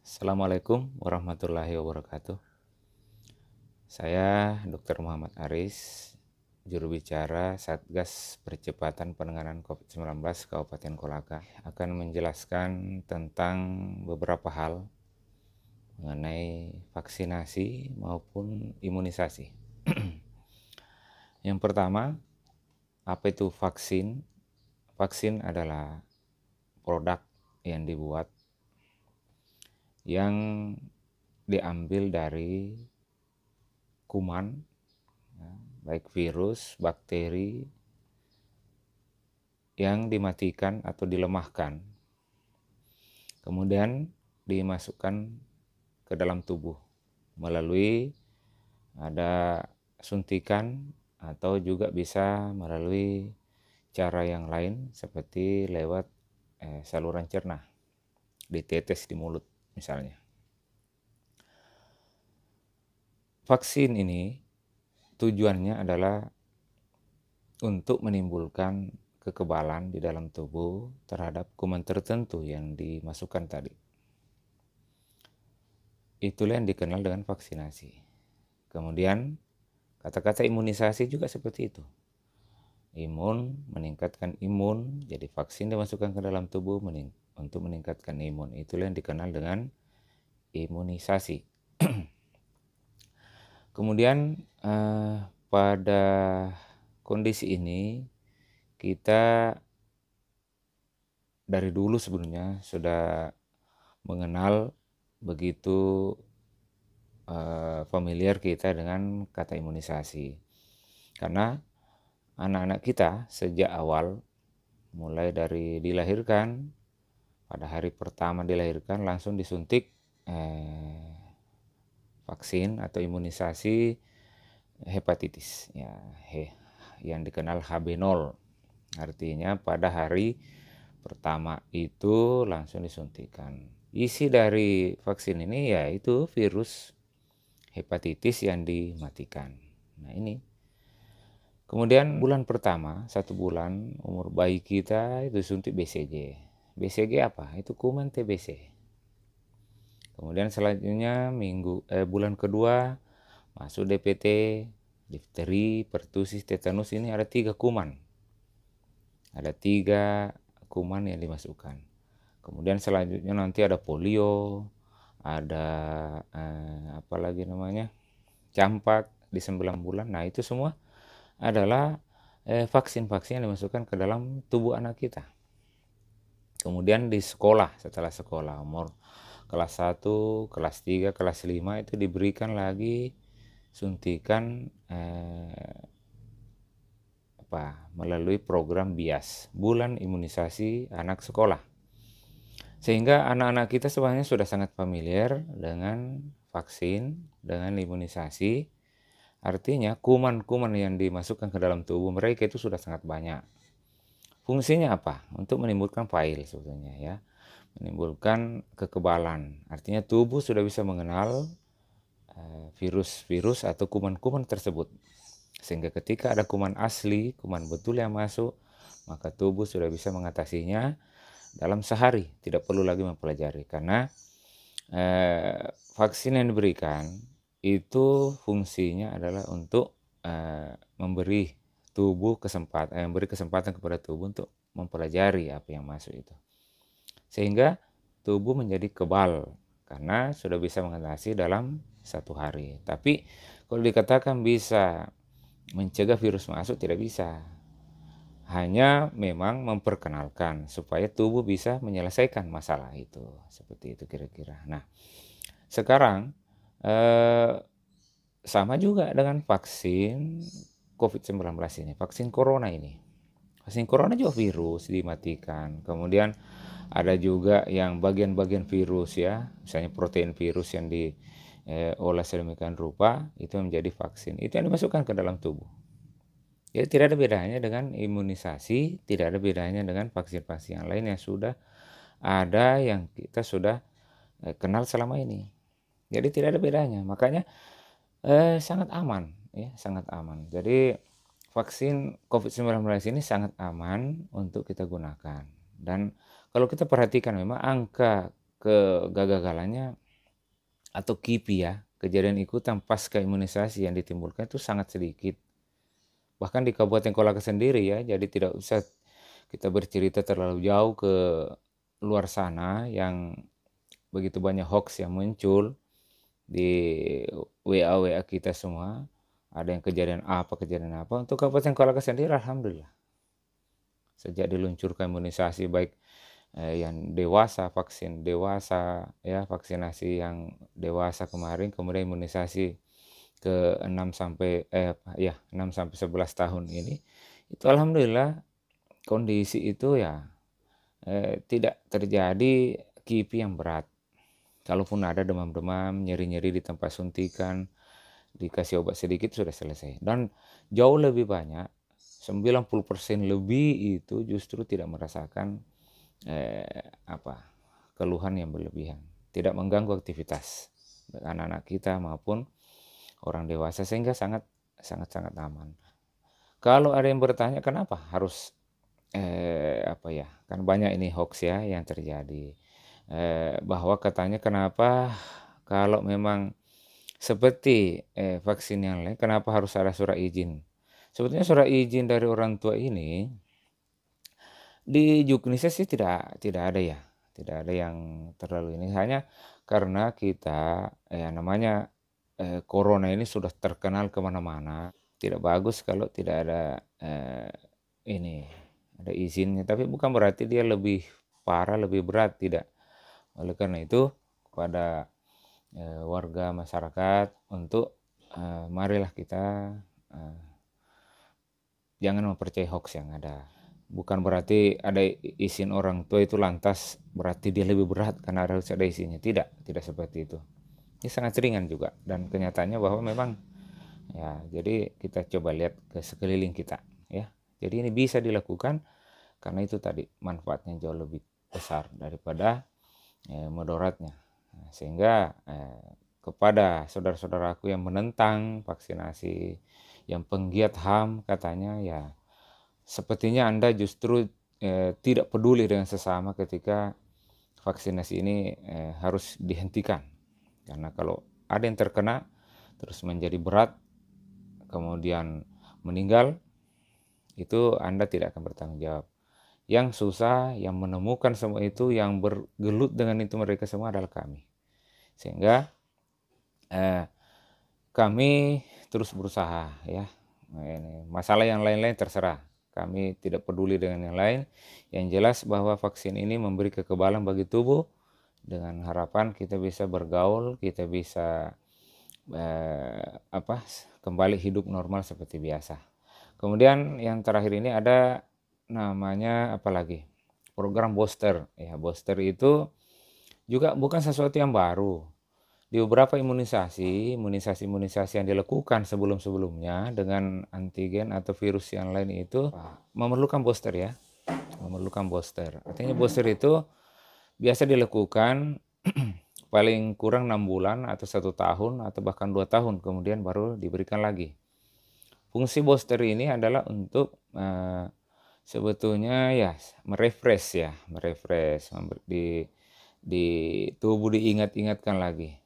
Assalamualaikum warahmatullahi wabarakatuh. Saya Dr. Muhammad Aris, juru bicara Satgas Percepatan Penanganan COVID-19 Kabupaten Kolaka, akan menjelaskan tentang beberapa hal mengenai vaksinasi maupun imunisasi. Yang pertama, apa itu vaksin? Vaksin adalah produk yang dibuat yang diambil dari kuman, baik virus, bakteri yang dimatikan atau dilemahkan, kemudian dimasukkan ke dalam tubuh melalui ada suntikan atau juga bisa melalui cara yang lain seperti lewat saluran cerna, ditetes di mulut misalnya. Vaksin ini tujuannya adalah untuk menimbulkan kekebalan di dalam tubuh terhadap kuman tertentu yang dimasukkan tadi. Itulah yang dikenal dengan vaksinasi. Kemudian kata-kata imunisasi juga seperti itu. Imun, meningkatkan imun, jadi vaksin dimasukkan ke dalam tubuh untuk meningkatkan imun. Itulah yang dikenal dengan imunisasi. Kemudian pada kondisi ini kita dari dulu sebenarnya sudah mengenal begitu familiar kita dengan kata imunisasi, karena anak-anak kita sejak awal, mulai dari dilahirkan, pada hari pertama dilahirkan langsung disuntik vaksin atau imunisasi hepatitis ya, yang dikenal HB0. Artinya pada hari pertama itu langsung disuntikan. Isi dari vaksin ini yaitu virus hepatitis yang dimatikan. Nah ini. Kemudian bulan pertama, 1 bulan umur bayi kita itu disuntik BCG. BCG apa? Itu kuman TBC. Kemudian selanjutnya bulan kedua masuk DPT, difteri, pertusis, tetanus. Ini ada 3 kuman. Ada 3 kuman yang dimasukkan. Kemudian selanjutnya nanti ada polio, ada apa lagi namanya, campak di 9 bulan. Nah itu semua adalah vaksin-vaksin yang dimasukkan ke dalam tubuh anak kita. Kemudian di sekolah, setelah sekolah umur kelas 1, kelas 3, kelas 5 itu diberikan lagi suntikan melalui program BIAS, Bulan Imunisasi Anak Sekolah. Sehingga anak-anak kita sebenarnya sudah sangat familiar dengan vaksin, dengan imunisasi. Artinya kuman-kuman yang dimasukkan ke dalam tubuh mereka itu sudah sangat banyak. Fungsinya apa? Untuk menimbulkan file sebetulnya ya. Menimbulkan kekebalan. Artinya tubuh sudah bisa mengenal virus-virus atau kuman-kuman tersebut. Sehingga ketika ada kuman asli, kuman betul yang masuk, maka tubuh sudah bisa mengatasinya dalam sehari, tidak perlu lagi mempelajari. Karena vaksin yang diberikan itu fungsinya adalah untuk memberi kesempatan kepada tubuh untuk mempelajari apa yang masuk itu. Sehingga tubuh menjadi kebal karena sudah bisa mengatasi dalam 1 hari. Tapi kalau dikatakan bisa mencegah virus masuk, tidak bisa. Hanya memang memperkenalkan supaya tubuh bisa menyelesaikan masalah itu. Seperti itu kira-kira. Nah, sekarang sama juga dengan vaksin COVID-19 ini, vaksin corona ini. Vaksin corona juga virus dimatikan. Kemudian ada juga yang bagian-bagian virus ya, misalnya protein virus yang diolah sedemikian rupa, itu menjadi vaksin. Itu yang dimasukkan ke dalam tubuh. Jadi tidak ada bedanya dengan imunisasi, tidak ada bedanya dengan vaksin-vaksin yang lain yang sudah ada, yang kita sudah kenal selama ini. Jadi tidak ada bedanya, makanya sangat aman ya, sangat aman. Jadi vaksin COVID-19 ini sangat aman untuk kita gunakan. Dan kalau kita perhatikan memang angka kegagalannya atau KIPI ya, kejadian ikutan pasca imunisasi yang ditimbulkan itu sangat sedikit. Bahkan di Kabupaten Kolaka sendiri ya, jadi tidak usah kita bercerita terlalu jauh ke luar sana yang begitu banyak hoax yang muncul di WA kita semua. Ada yang kejadian apa. Untuk Kabupaten Kolaka sendiri alhamdulillah. Sejak diluncurkan imunisasi baik yang dewasa, vaksin dewasa ya, vaksinasi yang dewasa kemarin, kemudian imunisasi ke 6 sampai 11 tahun ini, itu alhamdulillah kondisi itu ya tidak terjadi KIPI yang berat. Kalaupun ada demam-demam, nyeri-nyeri di tempat suntikan, dikasih obat sedikit sudah selesai. Dan jauh lebih banyak, 90% lebih itu justru tidak merasakan keluhan yang berlebihan, tidak mengganggu aktivitas anak-anak kita maupun orang dewasa, sehingga sangat aman. Kalau ada yang bertanya kenapa harus kan banyak ini hoax ya yang terjadi, bahwa katanya kenapa kalau memang seperti vaksin yang lain kenapa harus ada surat izin. Sebetulnya surat izin dari orang tua ini di Juknisnya sih tidak ada ya, tidak ada yang terlalu ini, hanya karena kita namanya corona ini sudah terkenal kemana-mana, tidak bagus kalau tidak ada ada izinnya, tapi bukan berarti dia lebih parah, lebih berat, tidak. Oleh karena itu kepada warga masyarakat untuk marilah kita jangan mempercayai hoax yang ada. Bukan berarti ada izin orang tua itu lantas berarti dia lebih berat karena harus ada izinnya. Tidak seperti itu. Ini sangat ringan juga, dan kenyataannya bahwa memang ya, jadi kita coba lihat ke sekeliling kita ya. Jadi ini bisa dilakukan karena itu tadi manfaatnya jauh lebih besar daripada mudaratnya. Sehingga kepada saudara-saudaraku yang menentang vaksinasi, yang penggiat HAM katanya, ya sepertinya Anda justru tidak peduli dengan sesama ketika vaksinasi ini harus dihentikan. Karena kalau ada yang terkena terus menjadi berat, kemudian meninggal, itu Anda tidak akan bertanggung jawab. Yang susah, yang menemukan semua itu, yang bergelut dengan itu mereka semua adalah kami. Sehingga kami terus berusaha ya. Masalah yang lain-lain terserah. Kami tidak peduli dengan yang lain. Yang jelas bahwa vaksin ini memberi kekebalan bagi tubuh, dengan harapan kita bisa bergaul, kita bisa kembali hidup normal seperti biasa. Kemudian yang terakhir ini ada namanya program booster. Ya, booster itu juga bukan sesuatu yang baru. Di beberapa imunisasi yang dilakukan sebelum-sebelumnya dengan antigen atau virus yang lain itu memerlukan booster ya. Memerlukan booster. Artinya booster itu biasa dilakukan paling kurang 6 bulan atau 1 tahun atau bahkan 2 tahun kemudian baru diberikan lagi. Fungsi booster ini adalah untuk sebetulnya ya merefresh di tubuh, diingat-ingatkan lagi,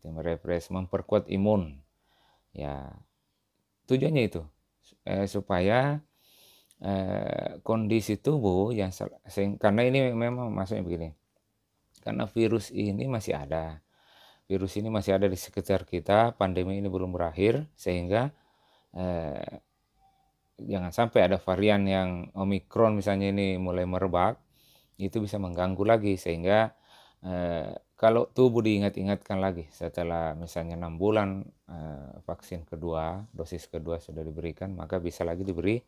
merefresh, memperkuat imun ya. Tujuannya itu supaya kondisi tubuh yang karena ini memang maksudnya begini, karena virus ini masih ada di sekitar kita, pandemi ini belum berakhir, sehingga jangan sampai ada varian yang Omikron misalnya ini mulai merebak, itu bisa mengganggu lagi, sehingga kalau tubuh diingat-ingatkan lagi setelah misalnya 6 bulan vaksin kedua, dosis kedua sudah diberikan, maka bisa lagi diberi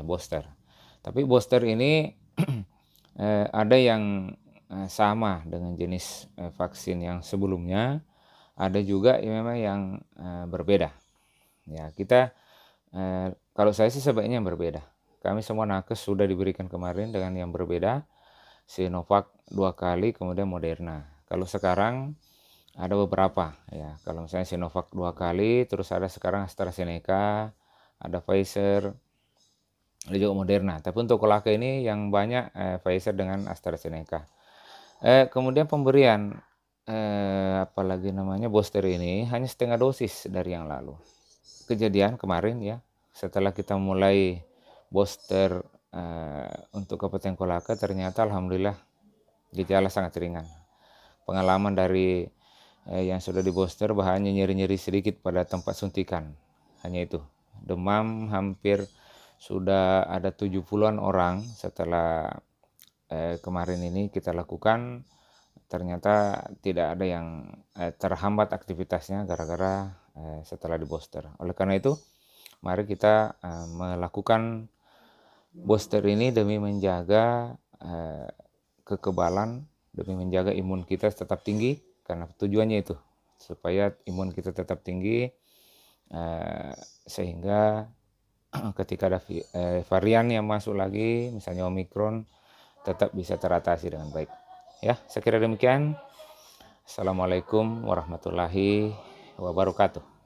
booster. Tapi booster ini ada yang sama dengan jenis vaksin yang sebelumnya, ada juga memang yang berbeda. Ya, kita kalau saya sih sebaiknya yang berbeda. Kami semua nakes sudah diberikan kemarin dengan yang berbeda, Sinovac 2 kali, kemudian Moderna. Kalau sekarang ada beberapa ya. Kalau misalnya Sinovac 2 kali, terus ada sekarang AstraZeneca, ada Pfizer, ada juga Moderna. Tapi untuk kolaka ini yang banyak Pfizer dengan AstraZeneca. Kemudian pemberian apalagi namanya booster ini hanya setengah dosis dari yang lalu. Kejadian kemarin ya, setelah kita mulai booster untuk Kabupaten Kolaka, ternyata alhamdulillah gejala sangat ringan. Pengalaman dari yang sudah di booster bahannya nyeri-nyeri sedikit pada tempat suntikan, hanya itu. Demam hampir sudah ada 70-an orang setelah kemarin ini kita lakukan, ternyata tidak ada yang terhambat aktivitasnya gara-gara setelah di booster. Oleh karena itu, mari kita melakukan booster ini demi menjaga kekebalan, demi menjaga imun kita tetap tinggi, karena tujuannya itu supaya imun kita tetap tinggi sehingga ketika ada varian yang masuk lagi, misalnya Omikron, tetap bisa teratasi dengan baik. Ya, saya kira demikian. Assalamualaikum warahmatullahi wabarakatuh.